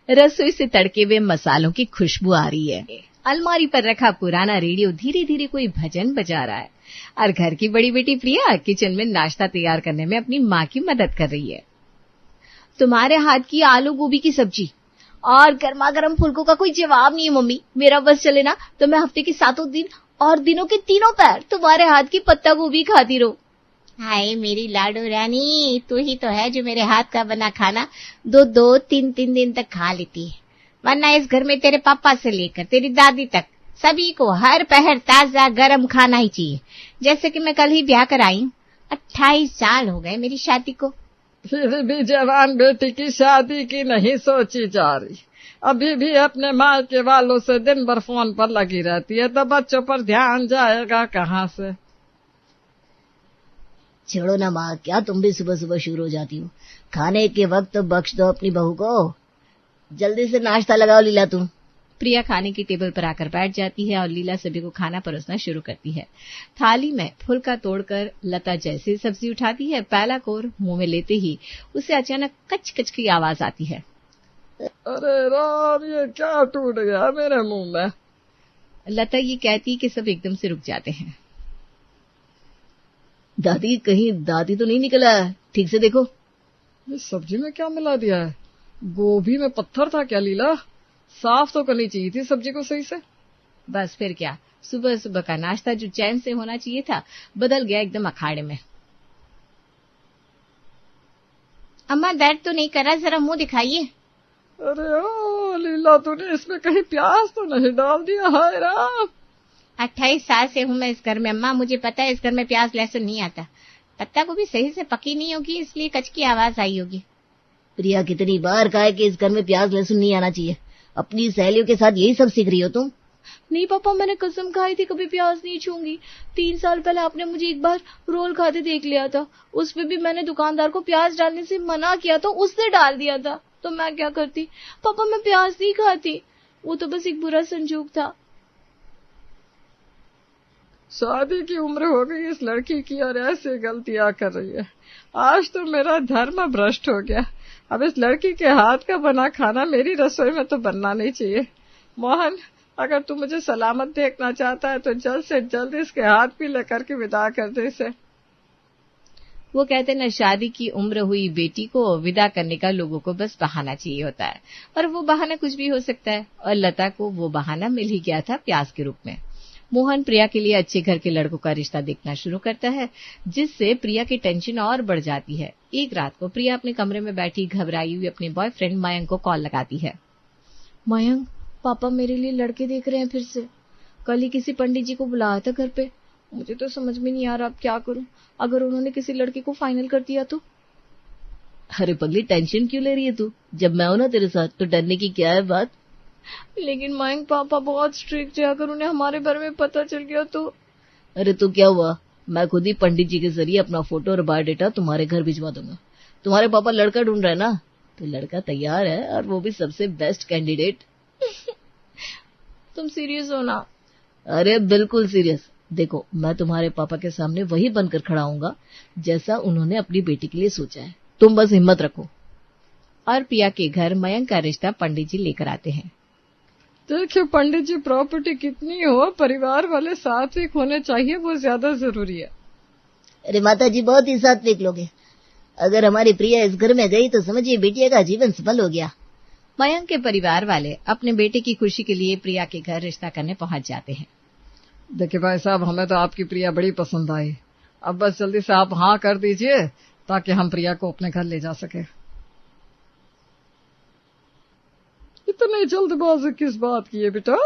रसोई से तड़के हुए मसालों की खुशबू आ रही है। अलमारी पर रखा पुराना रेडियो धीरे धीरे कोई भजन बजा रहा है और घर की बड़ी बेटी प्रिया किचन में नाश्ता तैयार करने में अपनी माँ की मदद कर रही है। तुम्हारे हाथ की आलू गोभी की सब्जी और गर्मा गर्म फुलकों का कोई जवाब नहीं है मम्मी। मेरा बस चले ना तो मैं हफ्ते के 7 दिन और दिनों के 3 पैर तुम्हारे हाथ की पत्ता गोभी खाती रहूं। हाय मेरी लाडो रानी, तू ही तो है जो मेरे हाथ का बना खाना 2-2, 3 दिन तक खा लेती है, वरना इस घर में तेरे पापा से लेकर तेरी दादी तक सभी को हर पहर ताजा गरम खाना ही चाहिए। जैसे कि मैं कल ही ब्याह कर आई हूँ, 28 साल हो गए मेरी शादी को। फिर भी जवान बेटी की शादी की नहीं सोची जा रही, अभी भी अपने माँ के वालों से दिन भर फोन पर लगी रहती है, तो बच्चों पर ध्यान जाएगा कहाँ से। छोड़ो ना माँ, क्या तुम भी सुबह सुबह शुरू हो जाती हो। खाने के वक्त तो बख्श दो अपनी बहू को। जल्दी से नाश्ता लगाओ लीला तुम। प्रिया खाने की टेबल पर आकर बैठ जाती है और लीला सभी को खाना परोसना शुरू करती है। थाली में फुलका तोड़कर लता जैसे सब्जी उठाती है, पहला कोर मुंह में लेते ही उसे अचानक कच कच की आवाज आती है। अरे राम, ये क्या टूट गया मेरे मुंह में। लता ये कहती कि सब एकदम से रुक जाते हैं। दादी, कहीं दादी तो नहीं निकला है? ठीक से देखो। ये सब्जी में क्या मिला दिया है? गोभी में पत्थर था क्या लीला? साफ तो करनी चाहिए थी सब्जी को सही से। बस फिर क्या, सुबह सुबह का नाश्ता जो चैन से होना चाहिए था बदल गया एकदम अखाड़े में। अम्मा दर्द तो नहीं कर रहा, जरा मुंह दिखाइए। अरे ओ लीला, तूने इसमें कहीं प्याज तो नहीं डाल दिया? हाय राम, 28 साल से हूँ मैं इस घर में अम्मा, मुझे पता है इस घर में प्याज लहसुन नहीं आता। पत्ता को भी सही से पकी नहीं होगी, इसलिए कच की आवाज आई होगी। प्रिया, कितनी बार कहा है कि इस घर में प्याज लहसुन नहीं आना चाहिए। अपनी सहेलियों के साथ यही सब सीख रही हो तुम? नहीं पापा, मैंने कसम खाई थी कभी प्याज नहीं छूंगी। 3 साल पहले आपने मुझे एक बार रोल खाते देख लिया था, उसमें भी मैंने दुकानदार को प्याज डालने से मना किया था, उसने डाल दिया था। तो मैं क्या करती पापा, मैं प्याज नहीं खाती, वो तो बस एक बुरा संजोग था। शादी की उम्र हो गई इस लड़की की और ऐसे गलतियां कर रही है। आज तो मेरा धर्म भ्रष्ट हो गया। अब इस लड़की के हाथ का बना खाना मेरी रसोई में तो बनना नहीं चाहिए। मोहन, अगर तू मुझे सलामत देखना चाहता है तो जल्द से जल्द इसके हाथ भी लेकर के विदा कर दे इसे। वो कहते न, शादी की उम्र हुई बेटी को विदा करने का लोगों को बस बहाना चाहिए होता है, और वो बहाना कुछ भी हो सकता है। और लता को वो बहाना मिल ही गया था प्याज के रूप में। मोहन प्रिया के लिए अच्छे घर के लड़कों का रिश्ता देखना शुरू करता है, जिससे प्रिया की टेंशन और बढ़ जाती है। एक रात को प्रिया अपने कमरे में बैठी घबराई हुई अपने बॉयफ्रेंड मयंक को कॉल लगाती है। मयंक, पापा मेरे लिए लड़के देख रहे हैं फिर से। कल ही किसी पंडित जी को बुलाया था घर पे, मुझे तो समझ में नहीं आ रहा अब क्या करूं। अगर उन्होंने किसी लड़के को फाइनल कर दिया तो? अरे पगली, टेंशन क्यों ले रही है तू? जब मैं हूं ना तेरे साथ तो डरने की क्या है बात। लेकिन मयंक, पापा बहुत स्ट्रिक्ट है, अगर उन्हें हमारे बारे में पता चल गया तो? अरे तो क्या हुआ, मैं खुद ही पंडित जी के जरिए अपना फोटो और बायोडेटा तुम्हारे घर भिजवा दूंगा। तुम्हारे पापा लड़का ढूंढ रहे हैं ना, तो लड़का तैयार है, और वो भी सबसे बेस्ट कैंडिडेट। तुम सीरियस हो ना? अरे बिल्कुल सीरियस। देखो, मैं तुम्हारे पापा के सामने वही बनकर खड़ा हूंगा जैसा उन्होंने अपनी बेटी के लिए सोचा है। तुम बस हिम्मत रखो। और प्रिया के घर मयंक का रिश्ता पंडित जी लेकर आते हैं। देखिए पंडित जी, प्रॉपर्टी कितनी हो, परिवार वाले सात्विक होने चाहिए, वो ज्यादा जरूरी है। अरे माता जी, बहुत ही सात्विक लोग हैं। अगर हमारी प्रिया इस घर में गई तो समझिए बिटिया का जीवन सफल हो गया। मयंक के परिवार वाले अपने बेटे की खुशी के लिए प्रिया के घर रिश्ता करने पहुंच जाते हैं। देखिए भाई साहब, हमें तो आपकी प्रिया बड़ी पसंद आई। अब बस जल्दी से आप हाँ कर दीजिए ताकि हम प्रिया को अपने घर ले जा सके। इतनी जल्दबाजी किस बात की है बेटा?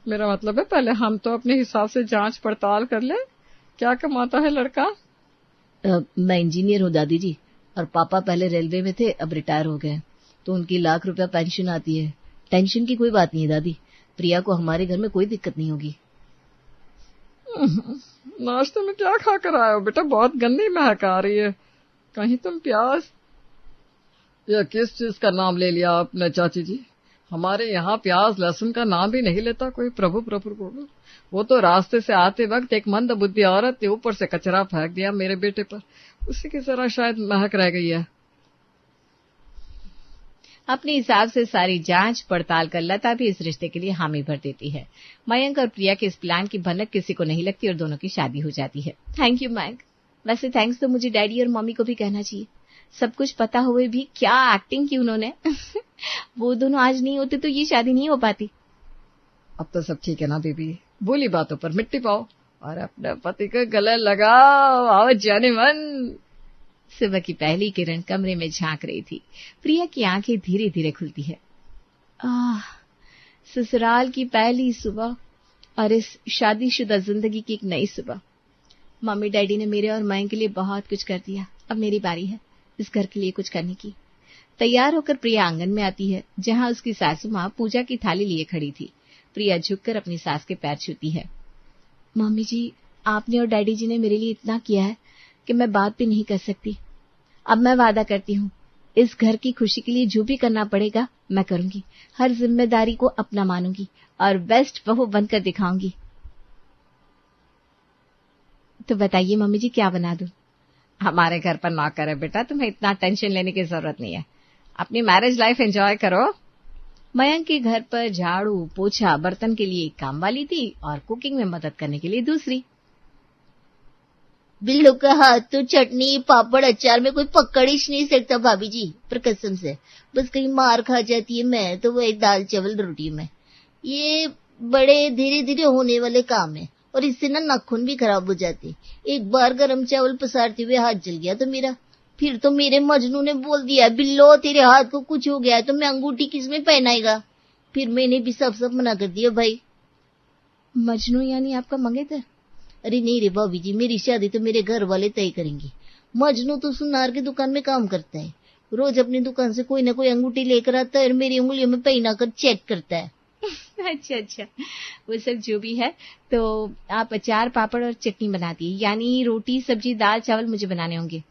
मेरा मतलब है पहले हम तो अपने हिसाब से जांच पड़ताल कर ले। क्या कमाता है लड़का? मैं इंजीनियर हूँ दादी जी, और पापा पहले रेलवे में थे, अब रिटायर हो गए, तो उनकी लाख रुपया पेंशन आती है। टेंशन की कोई बात नहीं है दादी, प्रिया को हमारे घर में कोई दिक्कत नहीं होगी। नाश्ते में क्या खा कर आए हो बेटा? बहुत गंदी महक आ रही है। कहीं तुम प्याज या किस चीज का नाम ले लिया आपने चाची जी? हमारे यहाँ प्याज लहसुन का नाम भी नहीं लेता कोई। प्रभु प्रभु प्रभु। वो तो रास्ते से आते वक्त एक मंद बुद्धि औरत ने ऊपर से कचरा फेंक दिया मेरे बेटे पर, उसी की जरा शायद महक रह गई है। अपने हिसाब से सारी जांच पड़ताल कर लता भी इस रिश्ते के लिए हामी भर देती है। मयंक और प्रिया के इस प्लान की भनक किसी को नहीं लगती और दोनों की शादी हो जाती है। Thank you Mayank. वैसे थैंक्स तो मुझे डैडी और मम्मी को भी कहना चाहिए। सब कुछ पता हुए भी क्या एक्टिंग की उन्होंने। वो दोनों आज नहीं होते तो ये शादी नहीं हो पाती। अब तो सब ठीक है ना बेबी, बोली बातों पर मिट्टी पाओ और अपने पति को गले लगाओ। आओ जाने मन। सुबह की पहली किरण कमरे में झांक रही थी। प्रिया की आंखें धीरे धीरे खुलती है। ससुराल की पहली सुबह और इस शादीशुदा जिंदगी की एक नई सुबह। मम्मी डैडी ने मेरे और मयंक के लिए बहुत कुछ कर दिया। अब मेरी बारी है इस घर के लिए कुछ करने की। तैयार होकर प्रिया आंगन में आती है, जहां उसकी सासू माँ पूजा की थाली लिए खड़ी थी। प्रिया झुककर अपनी सास के पैर छूती है। मम्मी जी, आपने और डैडी जी ने मेरे लिए इतना किया है कि मैं बात भी नहीं कर सकती। अब मैं वादा करती हूँ, इस घर की खुशी के लिए जो भी करना पड़ेगा मैं करूंगी। हर जिम्मेदारी को अपना मानूंगी और बेस्ट बहू बनकर दिखाऊंगी। तो बताइए मम्मी जी, क्या बना दूं? हमारे घर पर नौकर है बेटा, तुम्हें इतना टेंशन लेने की जरूरत नहीं है। अपनी मैरिज लाइफ एंजॉय करो। मयंक के घर पर झाड़ू पोछा बर्तन के लिए एक काम वाली थी और कुकिंग में मदद करने के लिए दूसरी। बिल्लू का हाथ तो चटनी पापड़ अचार में कोई पकड़ ही नहीं सकता भाभी जी, पर कसम से बस कहीं मार खा जाती है मैं तो वही दाल चावल रोटी में। ये बड़े धीरे धीरे होने वाले काम है और इससे ना नाखून भी खराब हो जाते। एक बार गरम चावल पसारते हुए हाथ जल गया तो मेरा। फिर तो मेरे मजनू ने बोल दिया, बिल्लो तेरे हाथ को कुछ हो गया तो मैं अंगूठी किसमें पहनाएगा। फिर मैंने भी सब मना कर दिया भाई। मजनू यानी आपका मंगेतर? अरे नहीं रे भाभी जी, मेरी शादी तो मेरे घर वाले तय करेंगे। मजनू तो सुनार की दुकान में काम करता है, रोज अपनी दुकान से कोई ना कोई अंगूठी लेकर आता है और मेरी उंगलियों में पहना कर चेक करता है। अच्छा, वो सब जो भी है, तो आप अचार पापड़ और चटनी बनाती है, यानी रोटी सब्जी दाल चावल मुझे बनाने होंगे।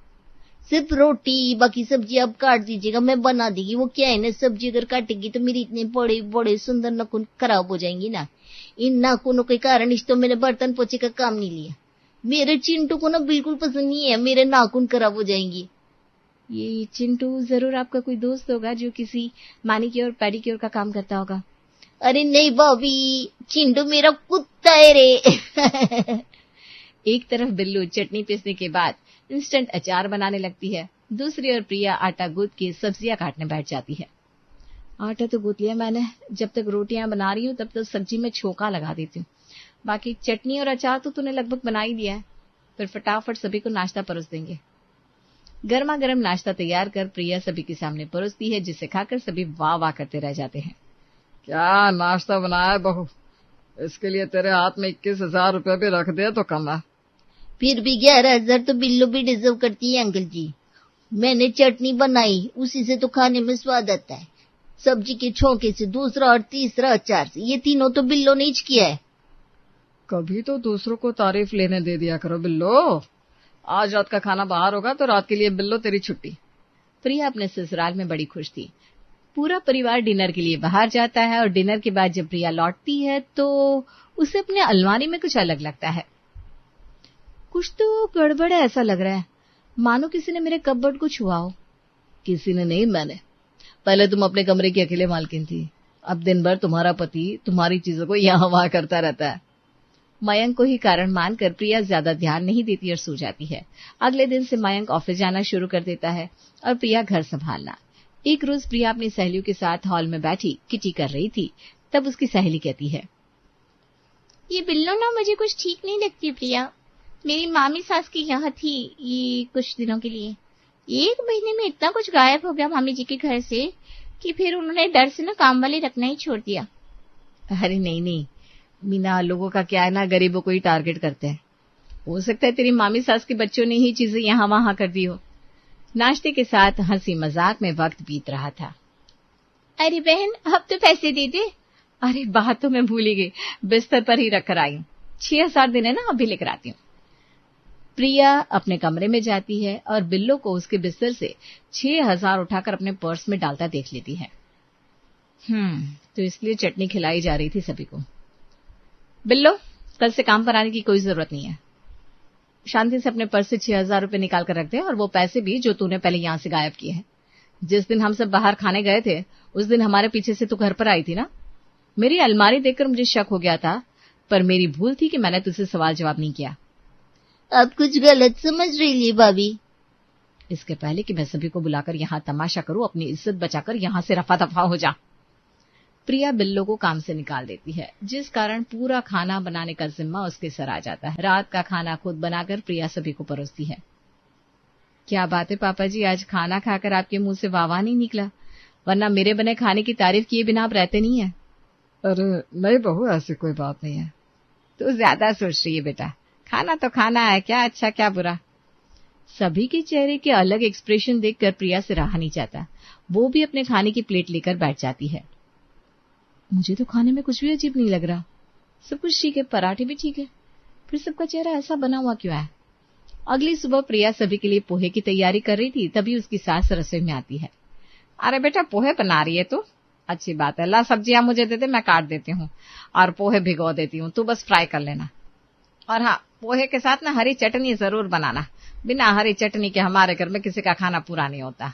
सिर्फ रोटी, बाकी सब्जी आप काट दीजिएगा, मैं बना देगी। वो क्या है ना, सब्जी अगर काटेगी तो मेरी इतने बड़े बड़े सुंदर नाखून खराब हो जाएंगी ना। इन नाखूनों के कारण इस तो मैंने बर्तन पोछे का काम नहीं लिया। मेरे चिंटू को ना बिल्कुल पसंद नहीं है, मेरे नाखून खराब हो जाएंगी। ये चिंटू जरूर आपका कोई दोस्त होगा जो किसी मैनिक्योर पेडिक्योर का काम करता होगा। अरे नहीं भाभी, चिंटू मेरा कुत्ता है रे। एक तरफ बिल्लू चटनी पीसने के बाद इंस्टेंट अचार बनाने लगती है, दूसरी ओर प्रिया आटा गूंथ के सब्जियां काटने बैठ जाती है। आटा तो गूंथ लिया मैंने, जब तक रोटियां बना रही हूँ तब तक सब्जी में छोंका लगा देती हूँ। बाकी चटनी और अचार तो तूने लगभग बना ही दिया है, फिर फटाफट सभी को नाश्ता परोस देंगे। गर्मा गर्म नाश्ता तैयार कर प्रिया सभी के सामने परोसती है, जिसे खाकर सभी वाह वाह करते रह जाते हैं। क्या नाश्ता बनाया बहू, इसके लिए तेरे हाथ में 21,000 रुपये भी रख दे तो कम है। फिर भी 11,000 तो बिल्लू भी डिजर्व करती है अंकल जी। मैंने चटनी बनाई, उसी से तो खाने में स्वाद आता है। सब्जी के छोंके से दूसरा और तीसरा अचार से, ये तीनों तो बिल्लो ने ही किया है। कभी तो दूसरों को तारीफ लेने दे दिया करो बिल्लो। आज रात का खाना बाहर होगा तो रात के लिए बिल्लो तेरी छुट्टी। प्रिया अपने ससुराल में बड़ी खुश थी। पूरा परिवार डिनर के लिए बाहर जाता है और डिनर के बाद जब प्रिया लौटती है तो उसे अपने अलमारी में कुछ अलग लगता है। कुछ तो गड़बड़ है ऐसा लग रहा है, मानो किसी ने मेरे कपबोर्ड को छुआ हो। किसी ने नहीं, मैंने। पहले तुम अपने कमरे की अकेले मालकिन थी, अब दिन भर तुम्हारा पति तुम्हारी चीजों को यहाँ वहां करता रहता है। मयंक को ही कारण मानकर प्रिया ज्यादा ध्यान नहीं देती और सो जाती है। अगले दिन से मयंक ऑफिस जाना शुरू कर देता है और प्रिया घर संभालना। एक रोज प्रिया अपनी सहेलियों के साथ हॉल में बैठी किटी कर रही थी, तब उसकी सहेली कहती है, ये बिल्लो ना मुझे कुछ ठीक नहीं लगती प्रिया। मेरी मामी सास की यहाँ थी ये कुछ दिनों के लिए, 1 महीने में इतना कुछ गायब हो गया मामी जी के घर से कि फिर उन्होंने डर से ना काम वाली रखना ही छोड़ दिया। अरे नहीं मीना, लोगों का क्या है ना, गरीबों को ही टारगेट करते हैं। हो सकता है तेरी मामी सास के बच्चों ने ही चीजें यहाँ वहां कर दी हो। नाश्ते के साथ हंसी मजाक में वक्त बीत रहा था। अरे बहन, अब तो पैसे दे दे। अरे बात तो मैं भूल ही गई, बिस्तर पर ही रख कर आई हूँ। 6,000 दिन है ना, अभी लेकर आती हूँ। प्रिया अपने कमरे में जाती है और बिल्लो को उसके बिस्तर से 6,000 उठाकर अपने पर्स में डालता देख लेती है। तो इसलिए चटनी खिलाई जा रही थी सभी को। बिल्लो, कल से काम पर आने की कोई जरूरत नहीं है। शांति से अपने पर्स से 6,000 रुपए निकाल कर रख दे, और वो पैसे भी जो तूने पहले यहां से गायब किए हैं। जिस दिन हम सब बाहर खाने गए थे उस दिन हमारे पीछे से तू घर पर आई थी ना। मेरी अलमारी देखकर मुझे शक हो गया था, पर मेरी भूल थी कि मैंने तुझसे सवाल जवाब नहीं किया। आप कुछ गलत समझ रही है भाभी। इसके पहले कि मैं सभी को बुलाकर यहाँ तमाशा करूं, अपनी इज्जत बचाकर यहाँ से रफा दफा हो जा। प्रिया बिल्लो को काम से निकाल देती है, जिस कारण पूरा खाना बनाने का जिम्मा उसके सर आ जाता है। रात का खाना खुद बनाकर प्रिया सभी को परोसती है। क्या बात है पापा जी, आज खाना खाकर आपके मुंह से वाह नहीं निकला, वरना मेरे बने खाने की तारीफ किए बिना आप रहते नहीं है। अरे नहीं बहू, ऐसी कोई बात नहीं है। तो ज्यादा सोच रही है बेटा, खाना तो खाना है, क्या अच्छा क्या बुरा। सभी के चेहरे के अलग एक्सप्रेशन देखकर प्रिया से रहा नहीं जाता। वो भी अपने खाने की प्लेट लेकर बैठ जाती है। मुझे तो खाने में कुछ भी अजीब नहीं लग रहा, सब कुछ ठीक है, पराठे भी ठीक है, फिर सबका चेहरा ऐसा बना हुआ क्यों है। अगली सुबह प्रिया सभी के लिए पोहे की तैयारी कर रही थी, तभी उसकी सास रसोई में आती है। अरे बेटा पोहे बना रही है तू, अच्छी बात है, ला सब्जियां मुझे दे दे, मैं काट देती हूँ और पोहे भिगो देती हूँ, तू बस फ्राई कर लेना। और हाँ, पोहे के साथ ना हरी चटनी जरूर बनाना, बिना हरी चटनी के हमारे घर में किसी का खाना पूरा नहीं होता।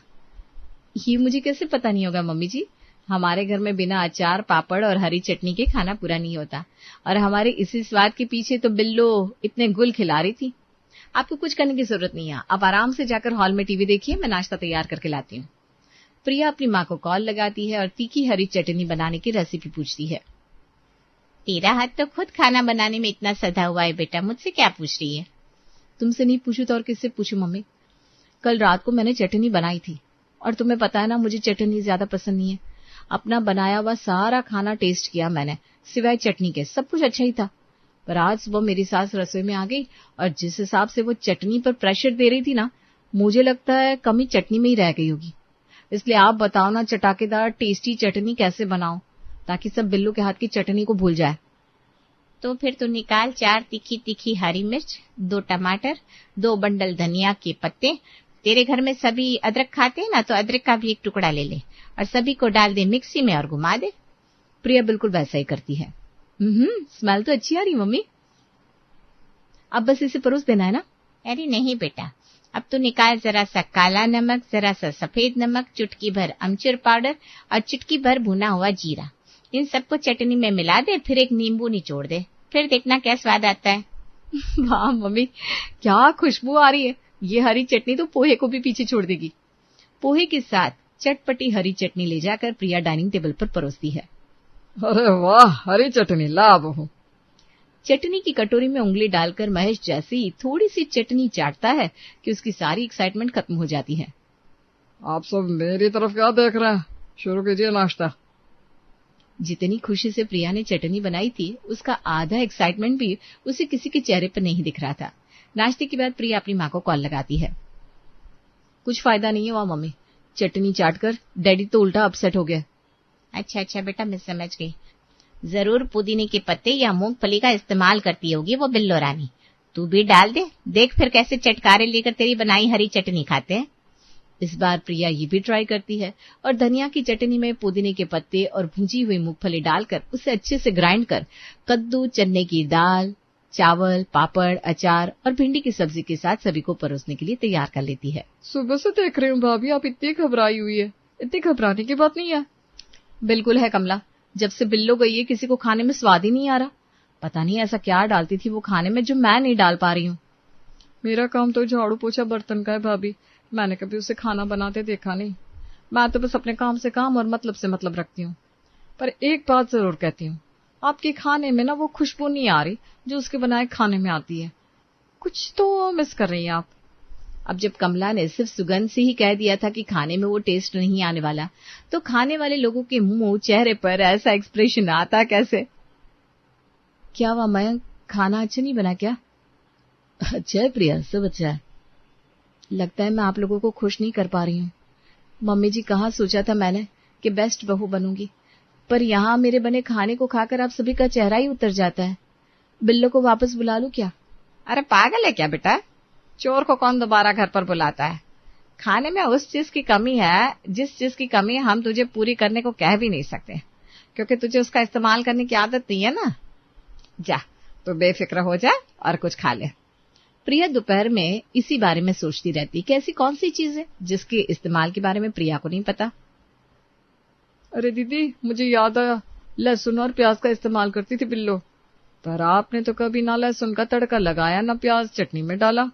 ये मुझे कैसे पता नहीं होगा मम्मी जी, हमारे घर में बिना अचार पापड़ और हरी चटनी के खाना पूरा नहीं होता। और हमारे इसी स्वाद के पीछे तो बिल्लो इतने गुल खिला रही थी। आपको कुछ करने की जरूरत नहीं है, आप आराम से जाकर हॉल में टीवी देखिए, मैं नाश्ता तैयार करके लाती हूँ। प्रिया अपनी माँ को कॉल लगाती है और तीखी हरी चटनी बनाने की रेसिपी पूछती है। तेरा हाथ तो खुद खाना बनाने में इतना सधा हुआ है बेटा, मुझसे क्या पूछ रही है। तुमसे नहीं पूछू तो और किससे पूछू मम्मी। कल रात को मैंने चटनी बनाई थी और तुम्हें पता है ना मुझे चटनी ज्यादा पसंद नहीं है। अपना बनाया हुआ सारा खाना टेस्ट किया मैंने, सिवाय चटनी के, सब कुछ अच्छा ही था। पर आज सुबह मेरी सास रसोई में आ गई और जिस हिसाब से वो चटनी पर प्रेशर दे रही थी ना, मुझे लगता है कमी चटनी में ही रह गई होगी। इसलिए आप बताओ ना, चटाकेदार टेस्टी चटनी कैसे बनाओ ताकि सब बिल्लू के हाथ की चटनी को भूल जाए। तो फिर तू निकाल 4 तीखी तीखी हरी मिर्च, 2 टमाटर, 2 बंडल धनिया के पत्ते। तेरे घर में सभी अदरक खाते हैं ना, तो अदरक का भी एक टुकड़ा ले ले और सभी को डाल दे मिक्सी में और घुमा दे। प्रिया बिल्कुल वैसा ही करती है। स्मेल तो अच्छी आ रही मम्मी। अब बस इसे परोस देना है ना। अरे नहीं बेटा, अब तू निकाल जरा सा काला नमक, जरा सा सफेद नमक, चुटकी भर अमचूर पाउडर और चुटकी भर भुना हुआ जीरा। इन सबको चटनी में मिला दे, फिर एक नींबू निचोड़ दे, फिर देखना क्या स्वाद आता है। वाह मम्मी, क्या खुशबू आ रही है। ये हरी चटनी तो पोहे को भी पीछे छोड़ देगी। पोहे के साथ चटपटी हरी चटनी ले जाकर प्रिया डाइनिंग टेबल पर परोसती है। अरे वाह, हरी चटनी ला बहू। चटनी की कटोरी में उंगली डालकर महेश जैसे ही थोड़ी सी चटनी चाटता है कि उसकी सारी एक्साइटमेंट खत्म हो जाती है। आप सब मेरी तरफ क्या देख रहे हैं, शुरू कीजिए नाश्ता। जितनी खुशी से प्रिया ने चटनी बनाई थी, उसका आधा एक्साइटमेंट भी उसे किसी के चेहरे पर नहीं दिख रहा था। नाश्ते के बाद प्रिया अपनी माँ को कॉल लगाती है। कुछ फायदा नहीं है वहाँ मम्मी, चटनी चाटकर डैडी तो उल्टा अपसेट हो गया। अच्छा बेटा, मैं समझ गई। जरूर पुदीने के पत्ते या मूंगफली का इस्तेमाल करती होगी वो बिल्लो रानी। तू भी डाल दे, देख फिर कैसे चटकारे लेकर तेरी बनाई हरी चटनी खाते हैं। इस बार प्रिया ये भी ट्राई करती है और धनिया की चटनी में पुदीने के पत्ते और भुंजी हुई मूंगफली डालकर उसे अच्छे से ग्राइंड कर कद्दू, चने की दाल, चावल, पापड़, अचार और भिंडी की सब्जी के साथ सभी को परोसने के लिए तैयार कर लेती है। सुबह से देख रही हूँ भाभी, आप इतनी घबराई हुई है। इतनी घबराने की बात नहीं है। बिल्कुल है कमला, जब से बिल्लो गई है किसी को खाने में स्वाद ही नहीं आ रहा। पता नहीं ऐसा क्या डालती थी वो खाने में जो मैं नहीं डाल पा रही हूँ। मेरा काम तो झाड़ू पोछा बर्तन का है भाभी, मैंने कभी उसे खाना बनाते देखा नहीं। मैं तो बस अपने काम से काम और मतलब से मतलब रखती हूँ। पर एक बात जरूर कहती हूँ, आपके खाने में ना वो खुशबू नहीं आ रही जो उसके बनाए खाने में आती है। कुछ तो मिस कर रही हैं आप। अब जब कमला ने सिर्फ सुगंध से ही कह दिया था कि खाने में वो टेस्ट नहीं आने वाला, तो खाने वाले लोगों के मुंह चेहरे पर ऐसा एक्सप्रेशन आता कैसे। क्या हुआ मयंक, खाना अच्छा नहीं बना क्या? अच्छा है प्रिया, सब अच्छा है। लगता है मैं आप लोगों को खुश नहीं कर पा रही हूँ। मम्मी जी, कहाँ सोचा था मैंने कि बेस्ट बहू बनूंगी, पर यहाँ मेरे बने खाने को खाकर आप सभी का चेहरा ही उतर जाता है। बिल्लो को वापस बुला लूं क्या? अरे पागल है क्या बेटा, चोर को कौन दोबारा घर पर बुलाता है। खाने में उस चीज की कमी है जिस चीज की कमी हम तुझे पूरी करने को कह भी नहीं सकते, क्योंकि तुझे उसका इस्तेमाल करने की आदत नहीं है ना। जा, तू बेफिक्र हो जा और कुछ खा ले। प्रिया दोपहर में इसी बारे में सोचती रहती कि ऐसी कौन सी चीज है जिसके इस्तेमाल के बारे में प्रिया को नहीं पता। अरे दीदी, मुझे याद आया, लहसुन और प्याज का इस्तेमाल करती थी बिल्लो, पर आपने तो कभी ना लहसुन का तड़का लगाया ना प्याज चटनी में डाला।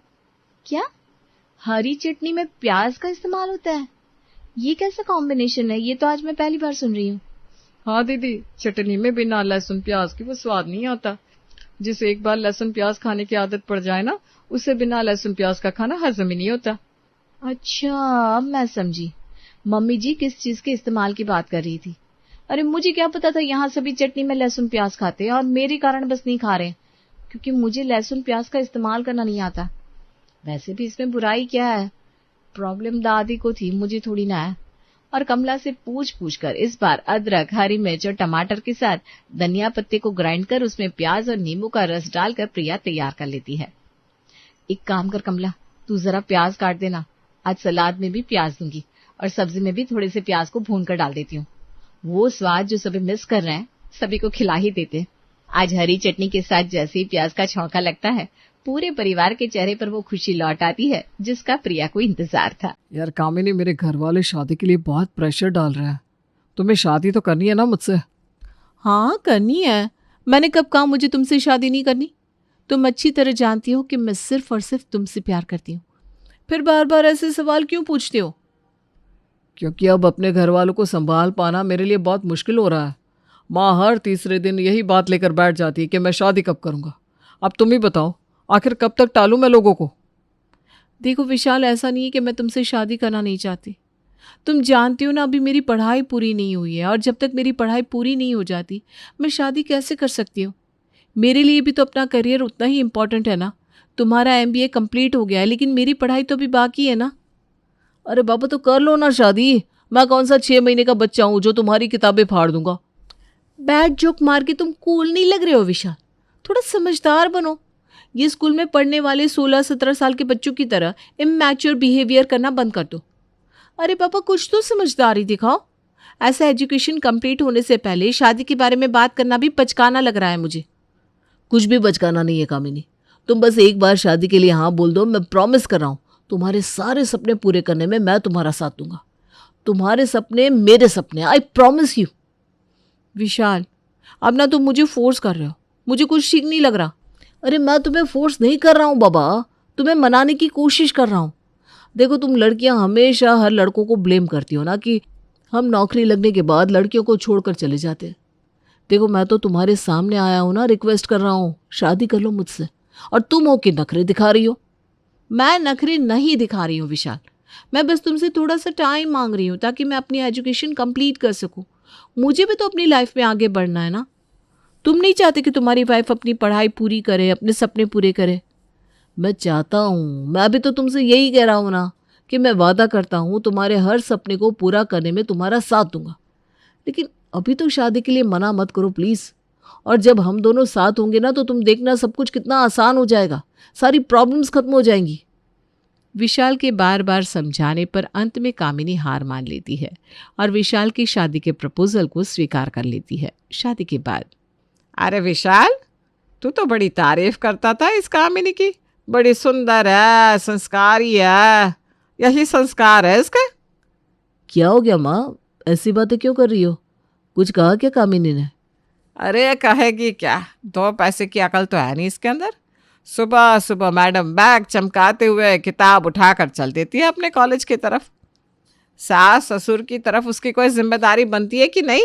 क्या हरी चटनी में प्याज का इस्तेमाल होता है? ये कैसा कॉम्बिनेशन है? ये तो आज मैं पहली बार सुन रही हूँ। हाँ दीदी, चटनी में बिना लहसुन प्याज की वो स्वाद नहीं आता। जिसे एक बार लहसुन प्याज खाने की आदत पड़ जाए ना, उसे बिना लहसुन प्याज का खाना हजम ही नहीं होता। अच्छा, अब मैं समझी मम्मी जी किस चीज के इस्तेमाल की बात कर रही थी। अरे मुझे क्या पता था यहाँ सभी चटनी में लहसुन प्याज खाते हैं और मेरे कारण बस नहीं खा रहे, क्योंकि मुझे लहसुन प्याज का इस्तेमाल करना नहीं आता। वैसे भी इसमें बुराई क्या है? प्रॉब्लम दादी को थी, मुझे थोड़ी ना है। और कमला से पूछ कर इस बार अदरक, हरी मिर्च और टमाटर के साथ धनिया पत्ते को ग्राइंड कर उसमें प्याज और नींबू का रस डालकर प्रिया तैयार कर लेती है। एक काम कर कमला, तू जरा प्याज काट देना, आज सलाद में भी प्याज दूंगी और सब्जी में भी थोड़े से प्याज को भून कर डाल देती हूँ। वो स्वाद जो सभी मिस कर रहे हैं सभी को खिला ही देते। आज हरी चटनी के साथ जैसे ही प्याज का छौंका लगता है, पूरे परिवार के चेहरे पर वो खुशी लौट आती है जिसका प्रिया को इंतजार था। यार कामिनी, मेरे घर वाले शादी के लिए बहुत प्रेशर डाल रहे हैं। तुम्हें शादी तो करनी है ना मुझसे? हाँ करनी है। मैंने कब कहा मुझे तुमसे शादी नहीं करनी? तुम अच्छी तरह जानती हो कि मैं सिर्फ और सिर्फ तुमसे प्यार करती हूँ। फिर बार बार ऐसे सवाल क्यों पूछते हो? क्योंकि अब अपने घर वालों को संभाल पाना मेरे लिए बहुत मुश्किल हो रहा है। माँ हर तीसरे दिन यही बात लेकर बैठ जाती है कि मैं शादी कब करूँगा। अब तुम ही बताओ, आखिर कब तक टालूं मैं लोगों को? देखो विशाल, ऐसा नहीं है कि मैं तुमसे शादी करना नहीं चाहती। तुम जानती हो ना, अभी मेरी पढ़ाई पूरी नहीं हुई है और जब तक मेरी पढ़ाई पूरी नहीं हो जाती मैं शादी कैसे कर सकती हूँ? मेरे लिए भी तो अपना करियर उतना ही इम्पोर्टेंट है ना। तुम्हारा MBA कंप्लीट हो गया है लेकिन मेरी पढ़ाई तो अभी बाकी है ना। अरे बाबा, तो कर लो ना शादी। मैं कौन सा 6 महीने का बच्चा हूँ जो तुम्हारी किताबें फाड़ दूंगा। बैड जोक मार के तुम कूल नहीं लग रहे हो विशाल, थोड़ा समझदार बनो। ये स्कूल में पढ़ने वाले 16-17 साल के बच्चों की तरह इमैच्योर बिहेवियर करना बंद कर दो। अरे पापा, कुछ तो समझदारी दिखाओ। ऐसा एजुकेशन कंप्लीट होने से पहले शादी के बारे में बात करना भी बचकाना लग रहा है मुझे। कुछ भी बचकाना नहीं है कामिनी, तुम बस एक बार शादी के लिए हाँ बोल दो। मैं प्रॉमिस कर रहा हूँ, तुम्हारे सारे सपने पूरे करने में मैं तुम्हारा साथ दूंगा। तुम्हारे सपने मेरे सपने, आई प्रॉमिस यू। विशाल, अब ना तुम मुझे फोर्स कर रहे हो, मुझे कुछ ठीक नहीं लग रहा। अरे मैं तुम्हें फोर्स नहीं कर रहा हूँ बाबा, तुम्हें मनाने की कोशिश कर रहा हूँ। देखो, तुम लड़कियां हमेशा हर लड़कों को ब्लेम करती हो ना कि हम नौकरी लगने के बाद लड़कियों को छोड़कर चले जाते हैं। देखो, मैं तो तुम्हारे सामने आया हूँ ना, रिक्वेस्ट कर रहा हूँ, शादी कर लो मुझसे। और तुम हो कि नखरे दिखा रही हो? मैं नखरे नहीं दिखा रही हूँ विशाल, मैं बस तुमसे थोड़ा सा टाइम मांग रही हूँ ताकि मैं अपनी एजुकेशन कंप्लीट कर सकूँ। मुझे भी तो अपनी लाइफ में आगे बढ़ना है ना। तुम नहीं चाहते कि तुम्हारी वाइफ अपनी पढ़ाई पूरी करे, अपने सपने पूरे करे? मैं चाहता हूँ। मैं भी तो तुमसे यही कह रहा हूँ ना कि मैं वादा करता हूँ तुम्हारे हर सपने को पूरा करने में तुम्हारा साथ दूंगा। लेकिन अभी तो शादी के लिए मना मत करो प्लीज़। और जब हम दोनों साथ होंगे ना तो तुम देखना सब कुछ कितना आसान हो जाएगा, सारी प्रॉब्लम्स खत्म हो जाएंगी। विशाल के बार बार समझाने पर अंत में कामिनी हार मान लेती है और विशाल की शादी के प्रपोजल को स्वीकार कर लेती है। शादी के बाद, अरे विशाल, तू तो बड़ी तारीफ करता था इस कामिनी की, बड़ी सुंदर है, संस्कारी है। यही संस्कार है इसका। क्या हो गया माँ, ऐसी बातें क्यों कर रही हो? कुछ कहा क्या कामिनी ने? अरे कहेगी क्या, 2 पैसे की अकल तो है नहीं इसके अंदर। सुबह सुबह मैडम बैग चमकाते हुए किताब उठाकर चल देती है अपने कॉलेज की तरफ। सास ससुर की तरफ उसकी कोई जिम्मेदारी बनती है कि नहीं?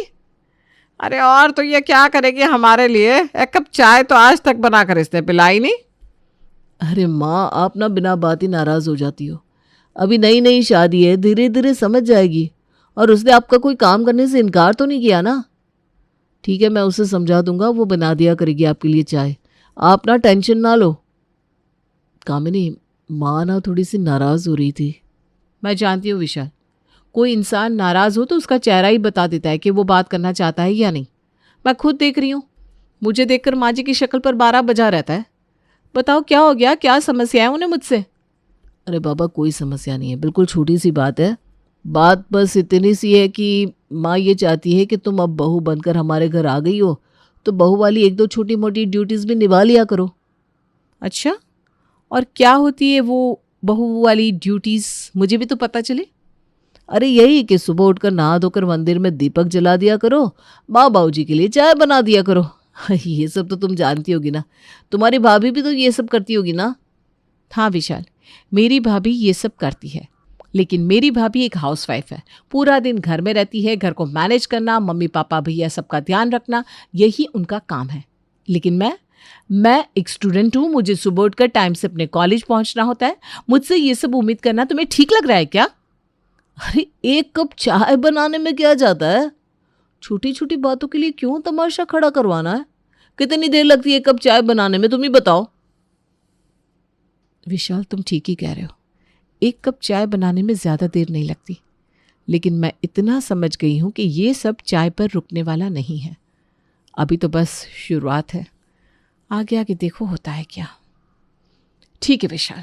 अरे और तो ये क्या करेगी हमारे लिए, एक कप चाय तो आज तक बनाकर इसने पिलाई नहीं। अरे माँ, आप ना बिना बात ही नाराज हो जाती हो। अभी नई नई शादी है, धीरे धीरे समझ जाएगी। और उसने आपका कोई काम करने से इनकार तो नहीं किया ना? ठीक है, मैं उसे समझा दूंगा, वो बना दिया करेगी आपके लिए चाय। आप ना टेंशन ना लो। कामिनी, माँ ना थोड़ी सी नाराज हो रही थी। मैं जानती हूँ विशाल, कोई इंसान नाराज हो तो उसका चेहरा ही बता देता है कि वो बात करना चाहता है या नहीं। मैं खुद देख रही हूँ, मुझे देखकर माँ जी की शक्ल पर 12 बजा रहता है। बताओ क्या हो गया, क्या समस्या है उन्हें मुझसे? अरे बाबा, कोई समस्या नहीं है, बिल्कुल छोटी सी बात है। बात बस इतनी सी है कि माँ ये चाहती है कि तुम अब बहू बनकर हमारे घर आ गई हो तो बहू वाली 1-2 छोटी मोटी ड्यूटीज़ भी निभा लिया करो। अच्छा, और क्या होती है वो बहू वाली ड्यूटीज, मुझे भी तो पता चले। अरे यही कि सुबह उठकर नहा धोकर मंदिर में दीपक जला दिया करो, माँ बाबू जी के लिए चाय बना दिया करो। ये सब तो तुम जानती होगी ना, तुम्हारी भाभी भी तो ये सब करती होगी ना। हाँ विशाल, मेरी भाभी ये सब करती है, लेकिन मेरी भाभी एक हाउसवाइफ है। पूरा दिन घर में रहती है, घर को मैनेज करना, मम्मी पापा भैया सबका ध्यान रखना, यही उनका काम है। लेकिन मैं एक स्टूडेंट हूँ, मुझे सुबह उठकर टाइम से अपने कॉलेज पहुंचना होता है। मुझसे ये सब उम्मीद करना तुम्हें ठीक लग रहा है क्या? अरे एक कप चाय बनाने में क्या जाता है? छोटी छोटी बातों के लिए क्यों तमाशा खड़ा करवाना है? कितनी देर लगती है एक कप चाय बनाने में, तुम ही बताओ। विशाल, तुम ठीक ही कह रहे हो, एक कप चाय बनाने में ज़्यादा देर नहीं लगती, लेकिन मैं इतना समझ गई हूँ कि ये सब चाय पर रुकने वाला नहीं है। अभी तो बस शुरुआत है, आगे आगे देखो होता है क्या। ठीक है विशाल,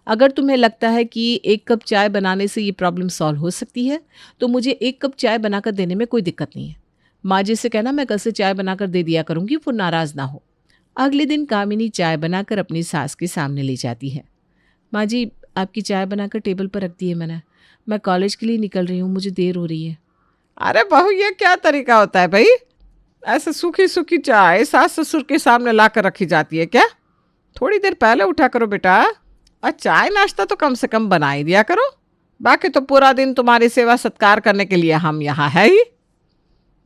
अगर तुम्हें लगता है कि एक कप चाय बनाने से ये प्रॉब्लम सॉल्व हो सकती है तो मुझे एक कप चाय बनाकर देने में कोई दिक्कत नहीं है। माँ जी से कहना मैं कल से चाय बनाकर दे दिया करूँगी, वो नाराज़ ना हो। अगले दिन कामिनी चाय बनाकर अपनी सास के सामने ले जाती है। माँ जी, आपकी चाय बनाकर टेबल पर रख दी है मैंने, मैं कॉलेज के लिए निकल रही हूँ, मुझे देर हो रही है। अरे बहू, ये क्या तरीका होता है भाई? ऐसे सूखी सूखी चाय सास ससुर के सामने ला कर रखी जाती है क्या? थोड़ी देर पहले उठा करो बेटा, और चाय नाश्ता तो कम से कम बना ही दिया करो। बाकी तो पूरा दिन तुम्हारी सेवा सत्कार करने के लिए हम यहाँ है ही।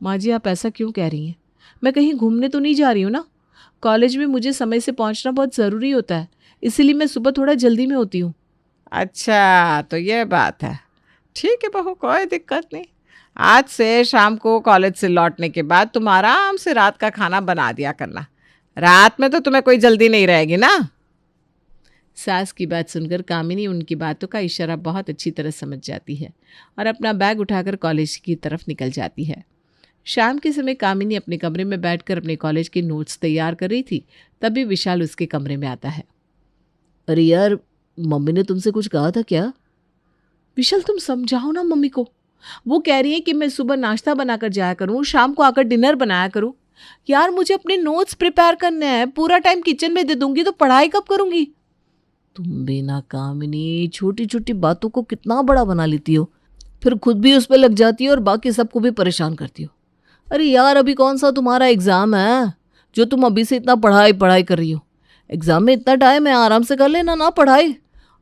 माँ जी, आप ऐसा क्यों कह रही हैं? मैं कहीं घूमने तो नहीं जा रही हूँ ना। कॉलेज में मुझे समय से पहुँचना बहुत ज़रूरी होता है, इसीलिए मैं सुबह थोड़ा जल्दी में होती हूँ। अच्छा, तो ये बात है। ठीक है बहू, कोई दिक्कत नहीं। आज से शाम को कॉलेज से लौटने के बाद तुम आराम से रात का खाना बना दिया करना। रात में तो तुम्हें कोई जल्दी नहीं रहेगी ना। सास की बात सुनकर कामिनी उनकी बातों का इशारा बहुत अच्छी तरह समझ जाती है और अपना बैग उठाकर कॉलेज की तरफ निकल जाती है। शाम के समय कामिनी अपने कमरे में बैठकर अपने कॉलेज के नोट्स तैयार कर रही थी, तभी विशाल उसके कमरे में आता है। अरे यार, मम्मी ने तुमसे कुछ कहा था क्या? विशाल, तुम समझाओ ना मम्मी को। वो कह रही है कि मैं सुबह नाश्ता बनाकर जाया करूं, शाम को आकर डिनर बनाया करूं। यार, मुझे अपने नोट्स प्रिपेयर करने हैं, पूरा टाइम किचन में दे दूंगी तो पढ़ाई कब करूंगी? तुम भी ना कामिनी, छोटी छोटी बातों को कितना बड़ा बना लेती हो, फिर खुद भी उस पर लग जाती हो और बाकी सबको भी परेशान करती हो। अरे यार, अभी कौन सा तुम्हारा एग्जाम है जो तुम अभी से इतना पढ़ाई कर रही हो? एग्जाम में इतना टाइम है, आराम से कर लेना ना पढ़ाई।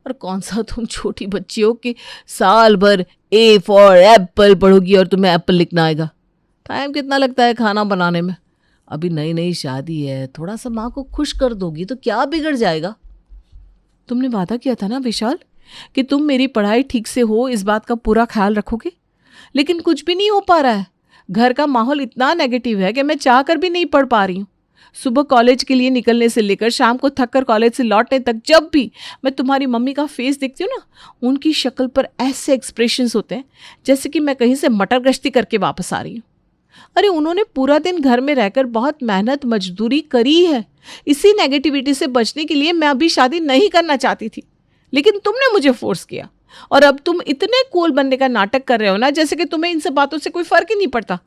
और कौन सा तुम छोटी बच्ची हो कि साल भर ए फॉर एप्पल पढ़ोगी और तुम्हें एप्पल लिखना आएगा? टाइम कितना लगता है खाना बनाने में? अभी नई नई शादी है, थोड़ा सा माँ को खुश कर दोगी तो क्या बिगड़ जाएगा? तुमने वादा किया था ना विशाल कि तुम मेरी पढ़ाई ठीक से हो, इस बात का पूरा ख्याल रखोगे, लेकिन कुछ भी नहीं हो पा रहा है। घर का माहौल इतना नेगेटिव है कि मैं चाह कर भी नहीं पढ़ पा रही हूँ। सुबह कॉलेज के लिए निकलने से लेकर शाम को थक कर कॉलेज से लौटने तक जब भी मैं तुम्हारी मम्मी का फेस देखती हूँ ना, उनकी शक्ल पर ऐसे एक्सप्रेशंस होते हैं जैसे कि मैं कहीं से मटर गश्ती करके वापस आ रही हूँ। अरे, उन्होंने पूरा दिन घर में रहकर बहुत मेहनत मजदूरी करी है। इसी नेगेटिविटी से बचने के लिए मैं अभी शादी नहीं करना चाहती थी, लेकिन तुमने मुझे फोर्स किया और अब तुम इतने कूल बनने का नाटक कर रहे हो ना, जैसे कि तुम्हें इन सब बातों से कोई फर्क ही नहीं पड़ता।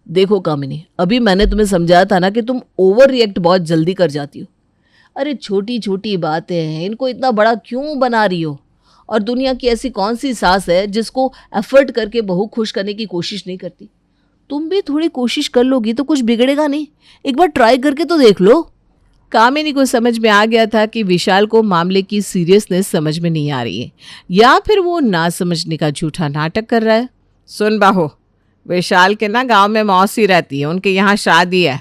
देखो कामिनी, अभी मैंने तुम्हें समझाया था ना कि तुम ओवर रिएक्ट बहुत जल्दी कर जाती हो। अरे छोटी छोटी बातें हैं, इनको इतना बड़ा क्यों बना रही हो? और दुनिया की ऐसी कौन सी सास है जिसको एफर्ट करके बहू खुश करने की कोशिश नहीं करती? तुम भी थोड़ी कोशिश कर लोगी तो कुछ बिगड़ेगा नहीं, एक बार ट्राई करके तो देख लो। कामिनी को समझ में आ गया था कि विशाल को मामले की सीरियसनेस समझ में नहीं आ रही है, या फिर वो ना समझने का झूठा नाटक कर रहा है। सुन बाहू, विशाल के ना गांव में मौसी रहती है, उनके यहाँ शादी है।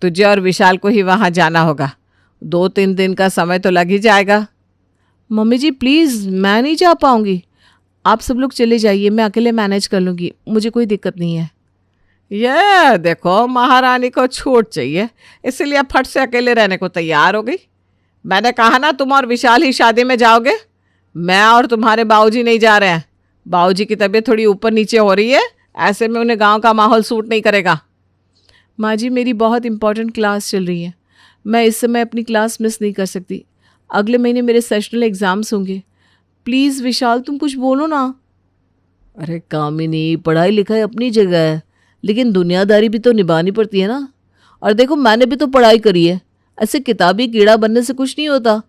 तुझे और विशाल को ही वहाँ जाना होगा। 2-3 दिन का समय तो लग ही जाएगा। मम्मी जी प्लीज़, मैं नहीं जा पाऊंगी, आप सब लोग चले जाइए, मैं अकेले मैनेज कर लूँगी, मुझे कोई दिक्कत नहीं है। ये देखो, महारानी को छूट चाहिए, इसलिए फट से अकेले रहने को तैयार हो गई। मैंने कहा ना तुम और विशाल ही शादी में जाओगे, मैं और तुम्हारे बाबूजी नहीं जा रहे हैं। बाबूजी की तबीयत थोड़ी ऊपर नीचे हो रही है, ऐसे में उन्हें गांव का माहौल सूट नहीं करेगा। माँ जी, मेरी बहुत इंपॉर्टेंट क्लास चल रही है, मैं इस समय अपनी क्लास मिस नहीं कर सकती। अगले महीने मेरे सेशनल एग्ज़ाम्स होंगे। प्लीज़ विशाल, तुम कुछ बोलो ना। अरे कामिनी, पढ़ाई लिखाई अपनी जगह है, लेकिन दुनियादारी भी तो निभानी पड़ती है ना। और देखो, मैंने भी तो पढ़ाई करी है, ऐसे किताबी कीड़ा बनने से कुछ नहीं होता।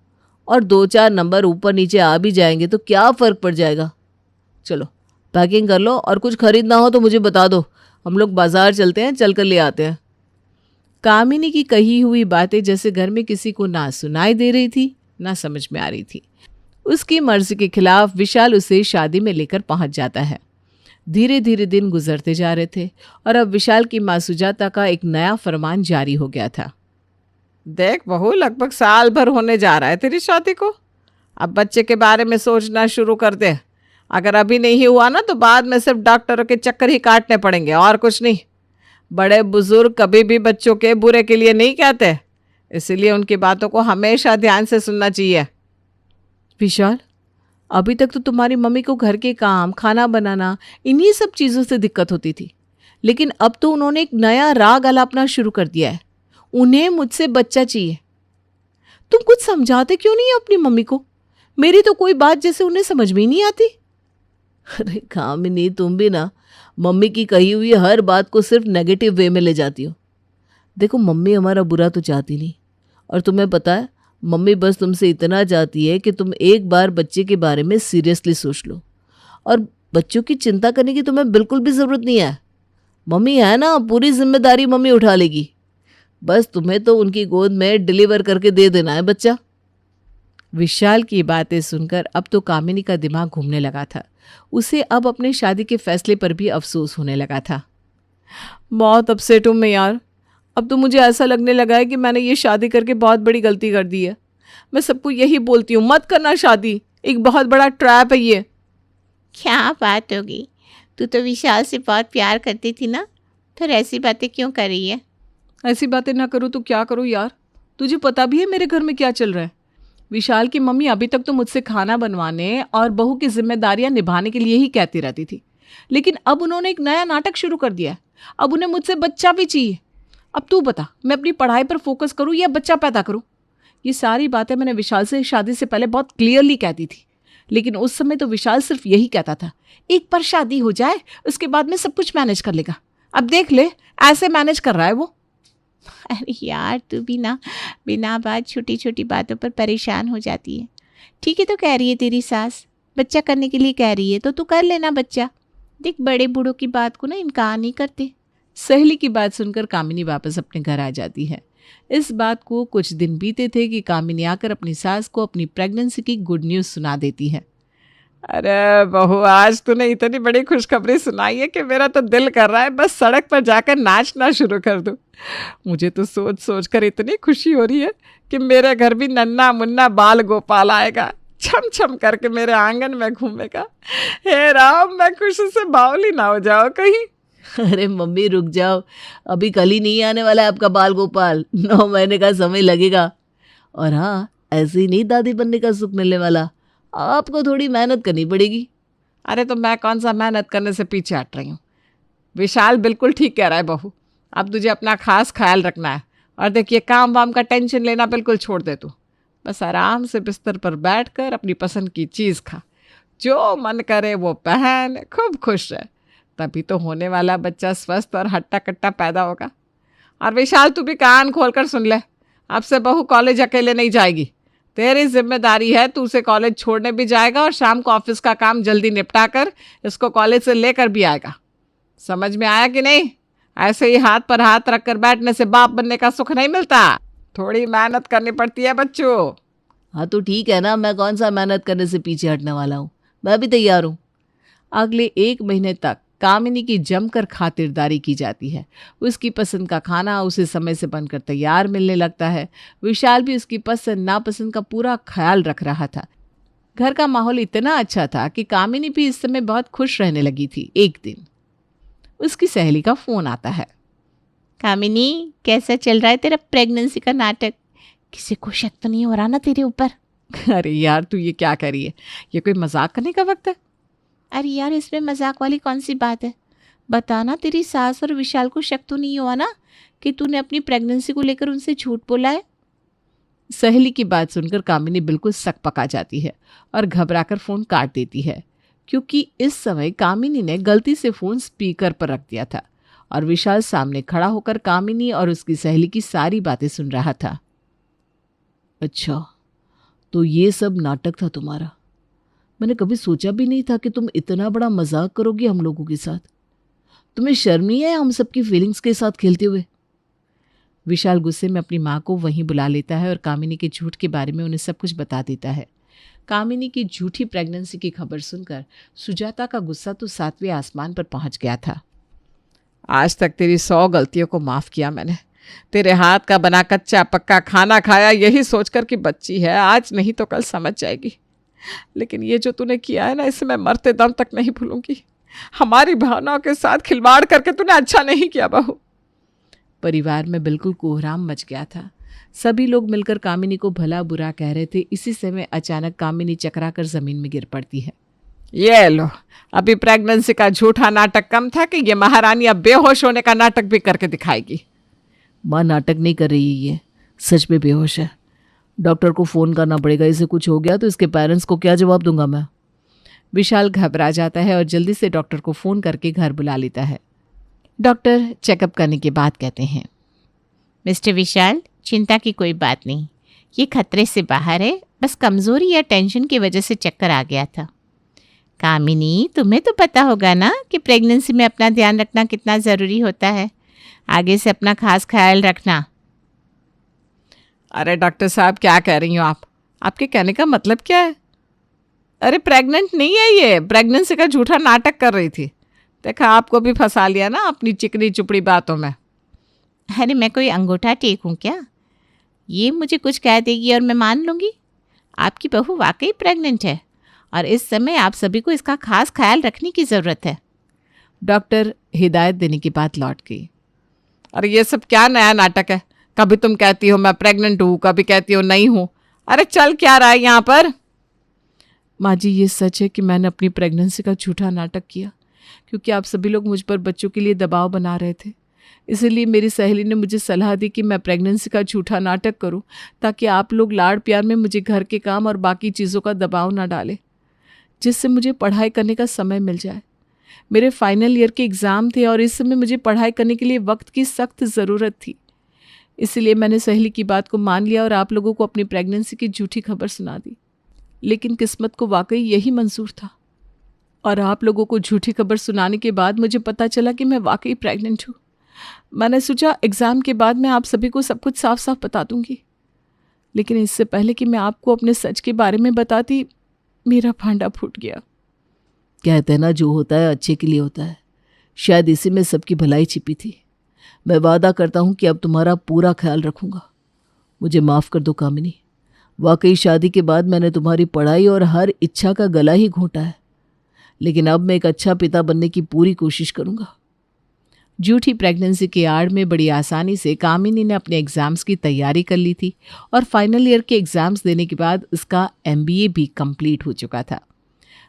और 2-4 नंबर ऊपर नीचे आ भी जाएंगे तो क्या फ़र्क पड़ जाएगा। चलो पैकिंग कर लो और कुछ खरीदना हो तो मुझे बता दो, हम लोग बाजार चलते हैं, चल कर ले आते हैं। कामिनी की कही हुई बातें जैसे घर में किसी को ना सुनाई दे रही थी ना समझ में आ रही थी। उसकी मर्जी के खिलाफ विशाल उसे शादी में लेकर पहुंच जाता है। धीरे धीरे दिन गुजरते जा रहे थे और अब विशाल की माँ सुजाता का एक नया फरमान जारी हो गया था। देख बहू, लगभग साल भर होने जा रहा है तेरी शादी को। अब बच्चे के बारे में सोचना शुरू कर दे। अगर अभी नहीं हुआ ना तो बाद में सिर्फ डॉक्टरों के चक्कर ही काटने पड़ेंगे और कुछ नहीं। बड़े बुजुर्ग कभी भी बच्चों के बुरे के लिए नहीं कहते, इसलिए उनकी बातों को हमेशा ध्यान से सुनना चाहिए। विशाल, अभी तक तो तुम्हारी मम्मी को घर के काम, खाना बनाना, इन्हीं सब चीज़ों से दिक्कत होती थी, लेकिन अब तो उन्होंने एक नया राग अलापना शुरू कर दिया है। उन्हें मुझसे बच्चा चाहिए। तुम कुछ समझाते क्यों नहीं अपनी मम्मी को? मेरी तो कोई बात जैसे उन्हें समझ में ही नहीं आती। अरे कामिनी, तुम भी ना मम्मी की कही हुई हर बात को सिर्फ नेगेटिव वे में ले जाती हो। देखो, मम्मी हमारा बुरा तो चाहती नहीं, और तुम्हें पता है मम्मी बस तुमसे इतना चाहती है कि तुम एक बार बच्चे के बारे में सीरियसली सोच लो, और बच्चों की चिंता करने की तुम्हें बिल्कुल भी ज़रूरत नहीं है। मम्मी है ना, पूरी जिम्मेदारी मम्मी उठा लेगी। बस तुम्हें तो उनकी गोद में डिलीवर करके दे देना है बच्चा। विशाल की बातें सुनकर अब तो कामिनी का दिमाग घूमने लगा था। उसे अब अपने शादी के फैसले पर भी अफसोस होने लगा था। बहुत अपसेट हूँ मैं यार। अब तो मुझे ऐसा लगने लगा है कि मैंने ये शादी करके बहुत बड़ी गलती कर दी है। मैं सबको यही बोलती हूँ, मत करना शादी, एक बहुत बड़ा ट्रैप है ये। क्या बात होगी, तू तो विशाल से बहुत प्यार करती थी ना, फिर ऐसी बातें क्यों कर रही है? ऐसी बातें ना करूँ तो क्या करूँ यार? तुझे पता भी है मेरे घर में क्या चल रहा है। विशाल की मम्मी अभी तक तो मुझसे खाना बनवाने और बहू की जिम्मेदारियां निभाने के लिए ही कहती रहती थी, लेकिन अब उन्होंने एक नया नाटक शुरू कर दिया है। अब उन्हें मुझसे बच्चा भी चाहिए। अब तू बता, मैं अपनी पढ़ाई पर फोकस करूं या बच्चा पैदा करूं? ये सारी बातें मैंने विशाल से शादी से पहले बहुत क्लियरली कहती थी, लेकिन उस समय तो विशाल सिर्फ यही कहता था, एक बार शादी हो जाए उसके बाद में सब कुछ मैनेज कर लेगा। अब देख ले, ऐसे मैनेज कर रहा है वो। अरे यार, तू भी ना बिना बात छोटी छोटी बातों पर परेशान हो जाती है। ठीक है, तो कह रही है तेरी सास, बच्चा करने के लिए कह रही है तो तू कर लेना बच्चा। देख, बड़े बूढ़ों की बात को ना इनकार नहीं करते। सहेली की बात सुनकर कामिनी वापस अपने घर आ जाती है। इस बात को कुछ दिन बीते थे कि कामिनी आकर अपनी सास को अपनी प्रेगनेंसी की गुड न्यूज़ सुना देती है। अरे बहू, आज तूने इतनी बड़ी खुशखबरी सुनाई है कि मेरा तो दिल कर रहा है बस सड़क पर जाकर नाचना शुरू कर दूं। मुझे तो सोच सोच कर इतनी खुशी हो रही है कि मेरे घर भी नन्ना मुन्ना बाल गोपाल आएगा, छम छम करके मेरे आंगन में घूमेगा। हे राम, मैं खुशी से बावली ना हो जाओ कहीं। अरे मम्मी रुक जाओ, अभी कल ही नहीं आने वाला है आपका बाल गोपाल, 9 महीने का समय लगेगा। और हाँ, ऐसे ही नहीं दादी बनने का सुख मिलने वाला, आपको थोड़ी मेहनत करनी पड़ेगी। अरे तो मैं कौन सा मेहनत करने से पीछे हट रही हूँ? विशाल बिल्कुल ठीक कह रहा है बहू। अब तुझे अपना खास ख्याल रखना है, और देखिए काम वाम का टेंशन लेना बिल्कुल छोड़ दे तू। बस आराम से बिस्तर पर बैठकर अपनी पसंद की चीज़ खा, जो मन करे वो पहन, खूब खुश रहे। तभी तो होने वाला बच्चा स्वस्थ और हट्टा कट्टा पैदा होगा। और विशाल, तू भी कान खोल कर सुन ले, अब से बहू कॉलेज अकेले नहीं जाएगी। तेरी जिम्मेदारी है, तू उसे कॉलेज छोड़ने भी जाएगा और शाम को ऑफिस का काम जल्दी निपटा कर इसको कॉलेज से लेकर भी आएगा। समझ में आया कि नहीं? ऐसे ही हाथ पर हाथ रखकर बैठने से बाप बनने का सुख नहीं मिलता, थोड़ी मेहनत करनी पड़ती है बच्चों। हाँ तो ठीक है ना, मैं कौन सा मेहनत करने से पीछे हटने वाला हूँ, मैं भी तैयार हूँ। अगले 1 महीने तक कामिनी की जमकर खातिरदारी की जाती है। उसकी पसंद का खाना उसे समय से बनकर तैयार मिलने लगता है। विशाल भी उसकी पसंद नापसंद का पूरा ख्याल रख रहा था। घर का माहौल इतना अच्छा था कि कामिनी भी इस समय बहुत खुश रहने लगी थी। एक दिन उसकी सहेली का फोन आता है। कामिनी, कैसा चल रहा है तेरा प्रेगनेंसी का नाटक? किसी को शक तो नहीं हो रहा ना तेरे ऊपर? अरे यार, तू ये क्या कर रही है? ये कोई मजाक करने का वक्त है? अरे यार, इसमें मजाक वाली कौन सी बात है? बताना, तेरी सास और विशाल को शक तो नहीं हुआ ना कि तूने अपनी प्रेगनेंसी को लेकर उनसे झूठ बोला है? सहेली की बात सुनकर कामिनी बिल्कुल सक पका जाती है और घबराकर फोन काट देती है, क्योंकि इस समय कामिनी ने गलती से फोन स्पीकर पर रख दिया था और विशाल सामने खड़ा होकर कामिनी और उसकी सहेली की सारी बातें सुन रहा था। अच्छा, तो ये सब नाटक था तुम्हारा। मैंने कभी सोचा भी नहीं था कि तुम इतना बड़ा मजाक करोगी हम लोगों के साथ। तुम्हें शर्म नहीं है हम सबकी फीलिंग्स के साथ खेलते हुए? विशाल गुस्से में अपनी माँ को वहीं बुला लेता है और कामिनी के झूठ के बारे में उन्हें सब कुछ बता देता है। कामिनी की झूठी प्रेगनेंसी की खबर सुनकर सुजाता का गुस्सा तो 7वें आसमान पर पहुंच गया था। आज तक तेरी 100 गलतियों को माफ किया मैंने। तेरे हाथ का बना कच्चा पक्का खाना खाया यही सोचकर कि बच्ची है, आज नहीं तो कल समझ जाएगी। लेकिन ये जो तूने किया है ना, इसे मैं मरते दम तक नहीं भूलूंगी। हमारी भावनाओं के साथ खिलवाड़ करके तूने अच्छा नहीं किया बहू। परिवार में बिल्कुल कोहराम मच गया था। सभी लोग मिलकर कामिनी को भला बुरा कह रहे थे। इसी समय अचानक कामिनी चकराकर जमीन में गिर पड़ती है। ये लो, अभी प्रेगनेंसी का झूठा नाटक कम था कि ये महारानी अब बेहोश होने का नाटक भी करके दिखाएगी। माँ नाटक नहीं कर रही है, ये सच में बेहोश है। डॉक्टर को फ़ोन करना पड़ेगा, इसे कुछ हो गया तो इसके पेरेंट्स को क्या जवाब दूंगा मैं। विशाल घबरा जाता है और जल्दी से डॉक्टर को फ़ोन करके घर बुला लेता है। डॉक्टर चेकअप करने के बाद कहते हैं, मिस्टर विशाल, चिंता की कोई बात नहीं, ये खतरे से बाहर है, बस कमज़ोरी या टेंशन की वजह से चक्कर आ गया था। कामिनी, तुम्हें तो पता होगा ना कि प्रेगनेंसी में अपना ध्यान रखना कितना ज़रूरी होता है। आगे से अपना खास ख्याल रखना। अरे डॉक्टर साहब, क्या कह रही हो आप? आपके कहने का मतलब क्या है? अरे प्रेग्नेंट नहीं है, ये प्रेगनेंसी का झूठा नाटक कर रही थी। देखा, आपको भी फंसा लिया ना अपनी चिकनी चुपड़ी बातों में। अरे मैं कोई अंगूठा टेक हूँ क्या? ये मुझे कुछ कह देगी और मैं मान लूँगी? आपकी बहू वाकई प्रेग्नेंट है और इस समय आप सभी को इसका खास ख्याल रखने की ज़रूरत है। डॉक्टर हिदायत देने की बात लौट गई। अरे ये सब क्या नया नाटक है? कभी तुम कहती हो मैं प्रेग्नेंट हूँ, कभी कहती हो नहीं हूँ। अरे चल क्या रहा है यहाँ पर? माँ जी, ये सच है कि मैंने अपनी प्रेगनेंसी का झूठा नाटक किया क्योंकि आप सभी लोग मुझ पर बच्चों के लिए दबाव बना रहे थे। इसीलिए मेरी सहेली ने मुझे सलाह दी कि मैं प्रेगनेंसी का झूठा नाटक करूं ताकि आप लोग लाड़ प्यार में मुझे घर के काम और बाकी चीज़ों का दबाव ना डालें, जिससे मुझे पढ़ाई करने का समय मिल जाए। मेरे फाइनल ईयर के एग्ज़ाम थे और इस समय मुझे पढ़ाई करने के लिए वक्त की सख्त ज़रूरत थी। इसलिए मैंने सहेली की बात को मान लिया और आप लोगों को अपनी प्रेगनेंसी की झूठी खबर सुना दी। लेकिन किस्मत को वाकई यही मंजूर था और आप लोगों को झूठी खबर सुनाने के बाद मुझे पता चला कि मैं वाकई प्रेग्नेंट हूँ। मैंने सोचा एग्ज़ाम के बाद मैं आप सभी को सब कुछ साफ साफ बता दूंगी, लेकिन इससे पहले कि मैं आपको अपने सच के बारे में बताती, मेरा भांडा फूट गया। कहते हैं ना, जो होता है अच्छे के लिए होता है। शायद इसी में सबकी भलाई छिपी थी। मैं वादा करता हूँ कि अब तुम्हारा पूरा ख्याल रखूँगा। मुझे माफ़ कर दो कामिनी। वाकई शादी के बाद मैंने तुम्हारी पढ़ाई और हर इच्छा का गला ही घोंटा है, लेकिन अब मैं एक अच्छा पिता बनने की पूरी कोशिश करूँगा। झूठी प्रेगनेंसी के आड़ में बड़ी आसानी से कामिनी ने अपने एग्ज़ाम्स की तैयारी कर ली थी और फाइनल ईयर के एग्ज़ाम्स देने के बाद उसका MBA भी कंप्लीट हो चुका था।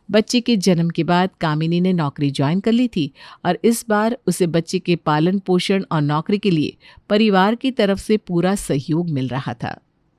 बच्चे के जन्म के बाद कामिनी ने नौकरी ज्वाइन कर ली थी और इस बार उसे बच्चे के पालन पोषण और नौकरी के लिए परिवार की तरफ से पूरा सहयोग मिल रहा था।